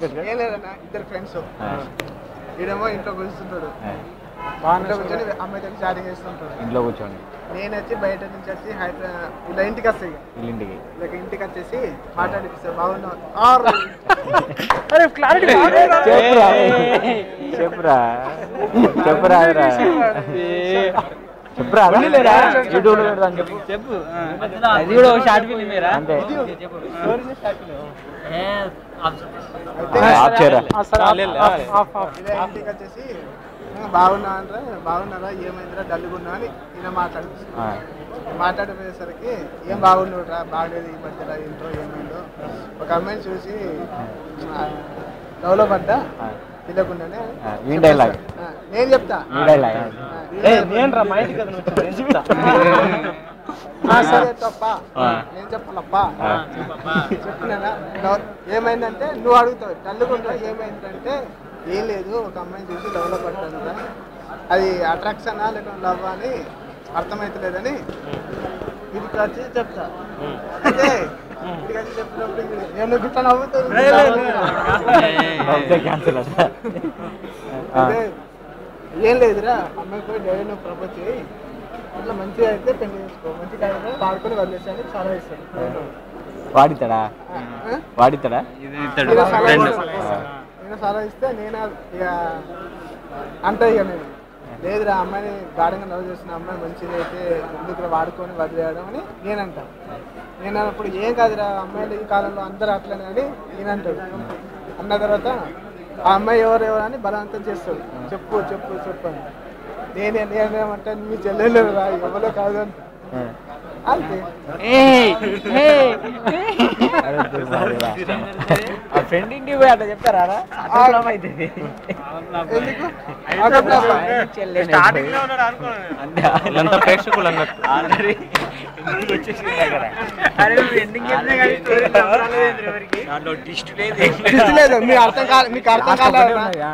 ఏం లేదన్నా ఇద్దరు ఫ్రెండ్స్ ఈడేమో ఇంట్లో కూర్చుంటాడు కూర్చొని అమ్మాయితో చాటింగ్ చేస్తుంటాడు ఇంట్లో కూర్చోండి నేను వచ్చి బయట నుంచి వచ్చి ఇలా ఇంటికి వస్తాయి ఇంటికి వచ్చేసి మాట్లాడిపిస్తా బాగున్నావు చెప్పురా చెప్పురా చెప్పురా యూట్యూబ్ చెప్పు చెప్పు అది కూడా ఒక షార్ట్ ఫిల్మ్ మీరా అంతే ఇంటికి వచ్చేసి బాగున్నారా ఏమైందిరా డల్లుగున్నా అని ఈయన మాట్లాడిపోయేసరికి ఏం బాగున్నాడురా బాగలేదు ఈ మధ్యలో ఏంటో ఏమైందో ఒక అమ్మాయిని చూసి లవ్లో పడ్డా తెలియకుండానే నేను చెప్తా తప్ప నేను చెప్పాలప్పా చెప్పినా ఏమైందంటే నువ్వు అడుగుతావు డల్లుగుంటా ఏమైందంటే ఏం లేదు ఒక అమ్మాయిని చూసి లవ్లో పడ్డాను అది అట్రాక్షనా లేకపోతే లవ్ అని అర్థమవుతలేదని వీడికి వచ్చి చెప్తా అంటే వీడికి వచ్చి చెప్పినప్పుడు నేను గిట్లా నవ్వుతాను అదే ఏం లేదురా అమ్మాయి పోయి డైరీ నువ్వు ప్రపోజ్ చేయి అట్లా మంచిగా అయితే పెళ్లి చేసుకో మంచిగా అయితే పాడుకొని వదిలేసాను చాలా ఇస్తాడు వాడితాడా నేను సలహా ఇస్తే నేను ఇక అంటే ఇక నేను లేదురా అమ్మాయిని గాఢంగా లవ్ చేసిన అమ్మాయి మంచిది అయితే ఎందుకు వాడుకొని వదిలేయడం అని నేనంటాను నేను అన్నప్పుడు ఏం కాదురా అమ్మాయిలు ఈ కాలంలో అందరూ అట్లనే అని నేనంటాడు అన్న తర్వాత ఆ అమ్మాయి ఎవరెవరు అని బలవంతం చేస్తాడు చెప్పు అని నేనేమంటే మీ చెల్లెలు రా ఎవరో కాదు అని అంతే ఫ్రెండ్ ఇంటికి పోయి అట్లా చెప్తారా ప్రేక్షకులు అన్నట్టు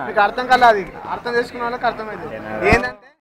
మీకు అర్థం కాలేదు అర్థం చేసుకున్న వాళ్ళకి అర్థమైంది ఏంటంటే